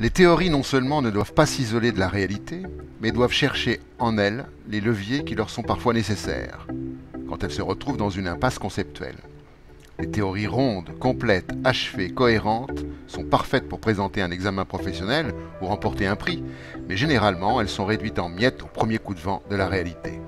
Les théories non seulement ne doivent pas s'isoler de la réalité, mais doivent chercher en elles les leviers qui leur sont parfois nécessaires, quand elles se retrouvent dans une impasse conceptuelle. Les théories rondes, complètes, achevées, cohérentes sont parfaites pour présenter un examen professionnel ou remporter un prix, mais généralement elles sont réduites en miettes au premier coup de vent de la réalité.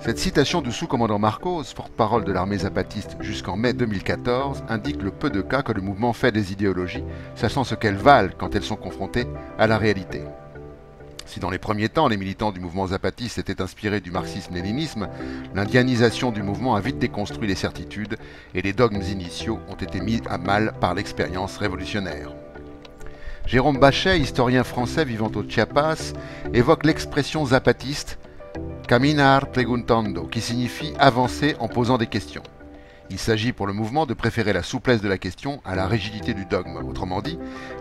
Cette citation du sous-commandant Marcos, porte-parole de l'armée zapatiste jusqu'en mai 2014, indique le peu de cas que le mouvement fait des idéologies, sachant ce qu'elles valent quand elles sont confrontées à la réalité. Si dans les premiers temps, les militants du mouvement zapatiste étaient inspirés du marxisme-léninisme, l'indianisation du mouvement a vite déconstruit les certitudes et les dogmes initiaux ont été mis à mal par l'expérience révolutionnaire. Jérôme Bachet, historien français vivant au Chiapas, évoque l'expression zapatiste « caminar preguntando » qui signifie « avancer en posant des questions ». Il s'agit pour le mouvement de préférer la souplesse de la question à la rigidité du dogme. Autrement dit,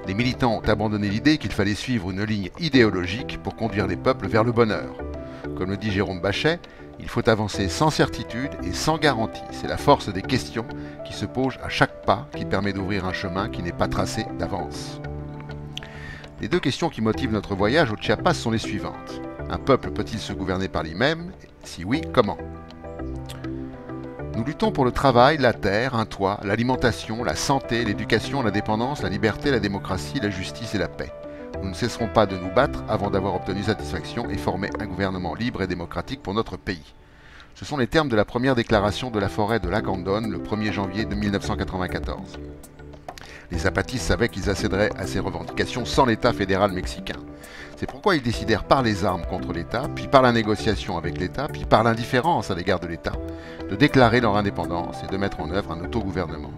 les militants ont abandonné l'idée qu'il fallait suivre une ligne idéologique pour conduire les peuples vers le bonheur. Comme le dit Jérôme Bachet, il faut avancer sans certitude et sans garantie. C'est la force des questions qui se posent à chaque pas qui permet d'ouvrir un chemin qui n'est pas tracé d'avance. Les deux questions qui motivent notre voyage au Chiapas sont les suivantes. Un peuple peut-il se gouverner par lui-même? Si oui, comment? Nous luttons pour le travail, la terre, un toit, l'alimentation, la santé, l'éducation, la dépendance, la liberté, la démocratie, la justice et la paix. Nous ne cesserons pas de nous battre avant d'avoir obtenu satisfaction et former un gouvernement libre et démocratique pour notre pays. Ce sont les termes de la première déclaration de la forêt de Lacandon le 1er janvier de 1994. Les zapatistes savaient qu'ils accéderaient à ces revendications sans l'État fédéral mexicain. C'est pourquoi ils décidèrent par les armes contre l'État, puis par la négociation avec l'État, puis par l'indifférence à l'égard de l'État, de déclarer leur indépendance et de mettre en œuvre un autogouvernement.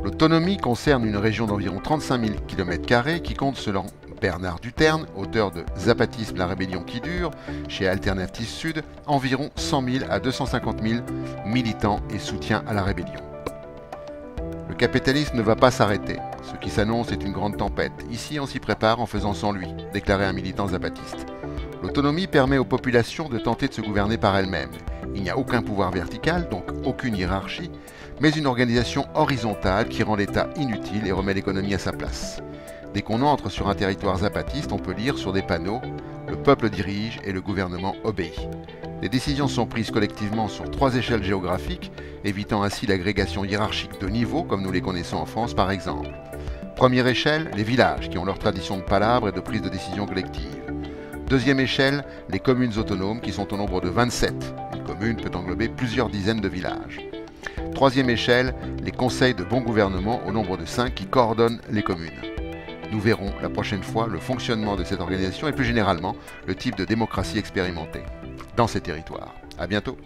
L'autonomie concerne une région d'environ 35 000 km² qui compte, selon Bernard Duterne, auteur de Zapatisme, la rébellion qui dure, chez Alternative Sud, environ 100 000 à 250 000 militants et soutiens à la rébellion. Le capitalisme ne va pas s'arrêter. Ce qui s'annonce est une grande tempête. Ici, on s'y prépare en faisant sans lui, déclarait un militant zapatiste. L'autonomie permet aux populations de tenter de se gouverner par elles-mêmes. Il n'y a aucun pouvoir vertical, donc aucune hiérarchie, mais une organisation horizontale qui rend l'État inutile et remet l'économie à sa place. Dès qu'on entre sur un territoire zapatiste, on peut lire sur des panneaux « Le peuple dirige et le gouvernement obéit ». Les décisions sont prises collectivement sur 3 échelles géographiques, évitant ainsi l'agrégation hiérarchique de niveaux comme nous les connaissons en France par exemple. Première échelle, les villages qui ont leur tradition de palabres et de prise de décision collective. Deuxième échelle, les communes autonomes qui sont au nombre de 27. Une commune peut englober plusieurs dizaines de villages. Troisième échelle, les conseils de bon gouvernement au nombre de 5 qui coordonnent les communes. Nous verrons la prochaine fois le fonctionnement de cette organisation et plus généralement le type de démocratie expérimentée dans ces territoires. À bientôt.